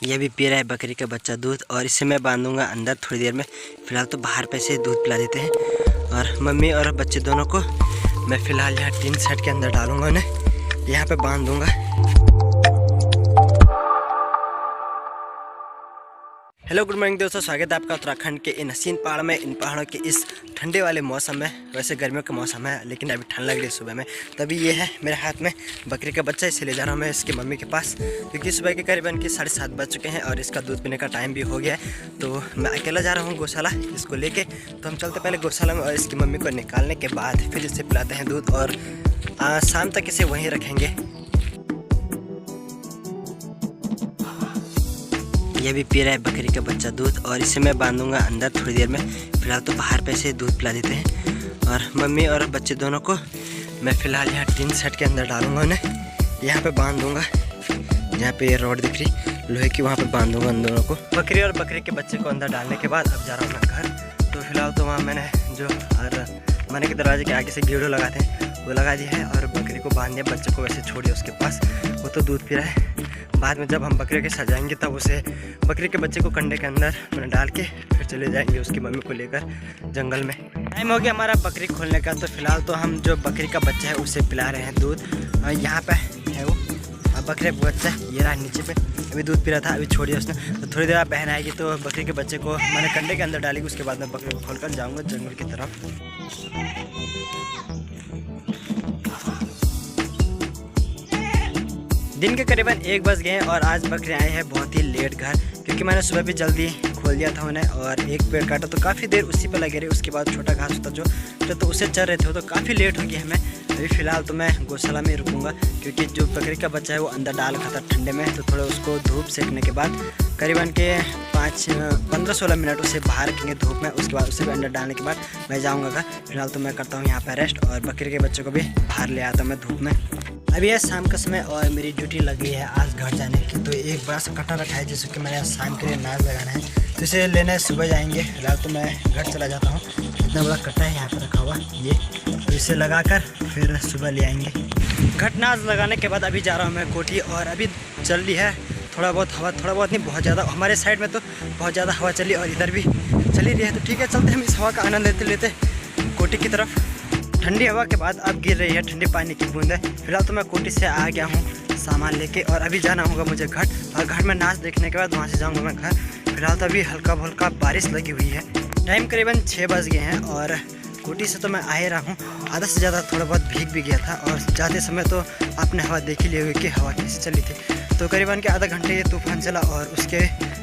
ये भी पी रहा है बकरी का बच्चा दूध, और इसे मैं बांधूंगा अंदर थोड़ी देर में। फिलहाल तो बाहर पे से दूध पिला देते हैं, और मम्मी और बच्चे दोनों को मैं फिलहाल यहाँ टीन सेट के अंदर डालूंगा, उन्हें यहाँ पे बांध दूंगा। हेलो गुड मॉर्निंग दोस्तों, स्वागत है आपका उत्तराखंड के इन हसीन पहाड़ में, इन पहाड़ों के इस ठंडे वाले मौसम में। वैसे गर्मियों का मौसम है लेकिन अभी ठंड लग रही है सुबह में। तभी ये है मेरे हाथ में बकरी का बच्चा, इसे ले जा रहा हूँ मैं इसकी मम्मी के पास, क्योंकि सुबह के करीबन 7:30 बज चुके हैं और इसका दूध पीने का टाइम भी हो गया है। तो मैं अकेला जा रहा हूँ गौशाला इसको लेके। तो हम चलते पहले गौशाला में और इसकी मम्मी को निकालने के बाद फिर इसे पिलाते हैं दूध, और शाम तक इसे वहीं रखेंगे। ये भी पी रहा है बकरी का बच्चा दूध, और इसे मैं बांधूंगा अंदर थोड़ी देर में। फिलहाल तो बाहर पे से दूध पिला देते हैं, और मम्मी और बच्चे दोनों को मैं फ़िलहाल यहाँ टीन सेट के अंदर डालूंगा, उन्हें यहाँ पे बांध दूंगा। जहाँ पे ये रोड दिख रही लोहे की, वहाँ पे बांध दूंगा उन दोनों को। बकरी और बकरी के बच्चे को अंदर डालने के बाद अब जा रहा हूँ मैं घर। तो फिलहाल तो वहाँ मैंने जो मने के दरवाजे के आगे से गेड़ो लगाते हैं वो लगा दिया है, और बकरी को बांध दिया, बच्चे को वैसे छोड़ दिया उसके पास, वो तो दूध पी रहा है। बाद में जब हम बकरी के साथ जाएंगे तब उसे बकरी के बच्चे को कंडे के अंदर डाल के फिर चले जाएंगे उसकी मम्मी को लेकर जंगल में। टाइम हो गया हमारा बकरी खोलने का। तो फिलहाल तो हम जो बकरी का बच्चा है उसे पिला रहे हैं दूध। यहाँ पे है वो बकरी का बच्चा, ये रहा नीचे पे, अभी दूध पी रहा था, अभी छोड़िए उसने। तो थोड़ी देर बहन आएगी तो बकरी के बच्चे को मैंने कंडे के अंदर डालेगी, उसके बाद मैं बकरी को खोल कर जाऊँगा जंगल की तरफ। दिन के करीबन 1 बज गए और आज बकरी आए हैं बहुत ही लेट घर, क्योंकि मैंने सुबह भी जल्दी खोल दिया था उन्हें, और एक पेड़ काटा तो काफ़ी देर उसी पर लगे रहे। उसके बाद छोटा घास होता जो तो उसे चर रहे थे, तो काफ़ी लेट हो गया हमें। अभी फ़िलहाल तो मैं गौशाला में ही रुकूंगा, क्योंकि जो बकरी का बच्चा है वो अंदर डाल रखा था ठंडे में। तो थोड़ा उसको धूप सेकने के बाद करीबन के 15-16 मिनट उसे बाहर रखेंगे धूप में। उसके बाद उसे भी अंदर डालने के बाद मैं जाऊँगा घर। फिलहाल तो मैं करता हूँ यहाँ पर रेस्ट, और बकरी के बच्चों को भी बाहर ले आता हूँ मैं धूप में। अभी है शाम का समय और मेरी ड्यूटी लगी है आज घर जाने की। तो एक बड़ा सा कट्टा रखा है जिससे कि मैंने शाम के लिए नाज लगाना है, तो इसे लेने सुबह जाएंगे। फिलहाल तो मैं घर चला जाता हूँ। इतना बड़ा कट्टा है यहाँ पर रखा हुआ ये, तो इसे लगाकर फिर सुबह ले आएंगे। घट नाज लगाने के बाद अभी जा रहा हूँ मैं कोठी, और अभी चल रही है थोड़ा बहुत हवा, थोड़ा बहुत नहीं बहुत ज़्यादा। हमारे साइड में तो बहुत ज़्यादा हवा चली और इधर भी चली रही है। तो ठीक है, चलते हम इस हवा का आनंद लेते लेते कोठी की तरफ। ठंडी हवा के बाद अब गिर रही है ठंडी पानी की बूंदें। फिलहाल तो मैं कोठी से आ गया हूँ सामान लेके, और अभी जाना होगा मुझे घर, और घर में नाच देखने के बाद वहाँ से जाऊँगा मैं घर। फिलहाल तो अभी हल्का फुल्का बारिश लगी हुई है। टाइम करीबन 6 बज गए हैं, और कोठी से तो मैं आ ही रहा हूँ। आधा से ज़्यादा थोड़ा बहुत भीग भी गया था, और जाते समय तो आपने हवा देख ही ली होगी कि हवा कैसे चली थी। तो करीबन के आधा घंटे ये तूफान चला, और उसके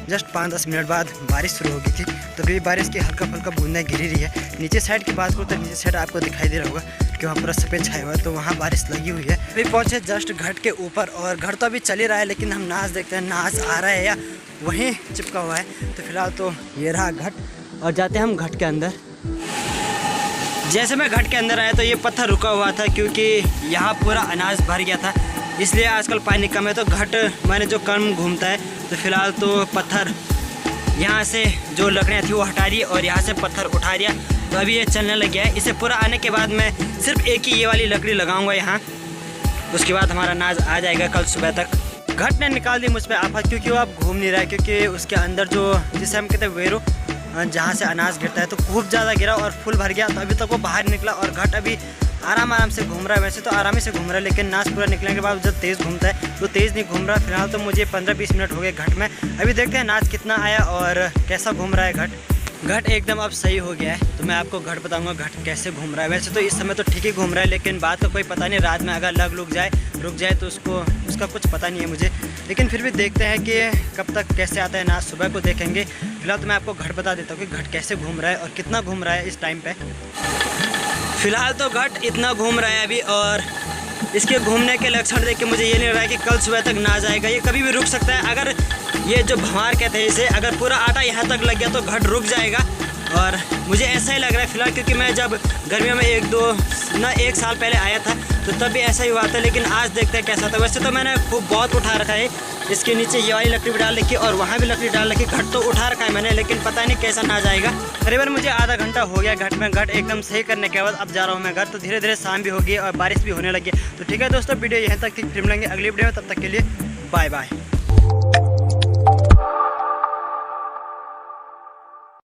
जस्ट 5-10 मिनट बाद बारिश शुरू हो गई थी। तो अभी बारिश की हल्का फुल्का बूंदें गिरी रही है। नीचे साइड की बात करूँ तो नीचे साइड आपको दिखाई दे रहा होगा कि वहाँ पूरा सफ़ेद छाया हुआ है, तो वहाँ बारिश लगी हुई है। अभी पहुँचे जस्ट घाट के ऊपर, और घर तो अभी चल ही रहा है, लेकिन हम नाच देखते हैं नाच आ रहा है या वहीं चिपका हुआ है। तो फिलहाल तो ये रहा घाट, और जाते हैं हम घाट के अंदर। जैसे मैं घाट के अंदर आया तो ये पत्थर रुका हुआ था, क्योंकि यहाँ पूरा अनाज भर गया था, इसलिए आजकल पानी कम है। तो घाट मैंने जो कम घूमता है, तो फिलहाल तो पत्थर यहाँ से जो लकड़ियाँ थी वो हटा दी, और यहाँ से पत्थर उठा दिया। तो अभी ये चलने लग गया है। इसे पूरा आने के बाद मैं सिर्फ एक ही ये वाली लकड़ी लगाऊंगा यहाँ, उसके बाद हमारा नाज आ जाएगा कल सुबह तक। घाट ने निकाल दी मुझ पर आफत, क्योंकि वो अब घूम नहीं रहा है, क्योंकि उसके अंदर जो जिसे हम कहते हैं वेरो, जहाँ से अनाज गिरता है, तो खूब ज़्यादा गिरा और फुल भर गया। तो अभी तक वो बाहर निकला, और घाट अभी आराम से घूम रहा है। वैसे तो आराम ही से घूम रहा है, लेकिन नाच पूरा निकलने के बाद जब तेज़ घूमता है तो तेज़ नहीं घूम रहा। फिलहाल तो मुझे 15-20 मिनट हो गए घाट में। अभी देखते हैं नाच कितना आया और कैसा घूम रहा है घाट। घाट एकदम अब सही हो गया है, तो मैं आपको घाट बताऊंगा घाट कैसे घूम रहा है। वैसे तो इस समय तो ठीक ही घूम रहा है, लेकिन बात का कोई पता नहीं, रात में अगर रुक जाए तो उसका कुछ पता नहीं है मुझे। लेकिन फिर भी देखते हैं कि कब तक कैसे आता है नाच, सुबह को देखेंगे। फिलहाल तो मैं आपको घाट बता देता हूँ कि घाट कैसे घूम रहा है और कितना घूम रहा है इस टाइम पे। फिलहाल तो घाट इतना घूम रहा है अभी, और इसके घूमने के लक्षण देख के मुझे ये नहीं लग रहा है कि कल सुबह तक ना जाएगा। ये कभी भी रुक सकता है। अगर ये जो भंवार कहते हैं इसे, अगर पूरा आटा यहाँ तक लग गया तो घाट रुक जाएगा, और मुझे ऐसा ही लग रहा है फिलहाल। क्योंकि मैं जब गर्मियों में 1 साल पहले आया था तो तब भी ऐसा ही हुआ था, लेकिन आज देखते हैं कैसा था। वैसे तो मैंने खूब बहुत उठा रखा है, इसके नीचे ये वाली लकड़ी भी डाल रखी और वहाँ भी लकड़ी डाल रखी। घाट तो उठा रखा है मैंने, लेकिन पता नहीं कैसा ना जाएगा। करीबन मुझे आधा घंटा हो गया घाट में। घाट एकदम सही करने के बाद अब जा रहा हूँ मैं घर। तो धीरे धीरे शाम भी होगी और बारिश भी होने लगी। तो ठीक है दोस्तों, वीडियो यहाँ तक फिर मिलेंगे अगली वीडियो में, तब तक के लिए बाय बाय।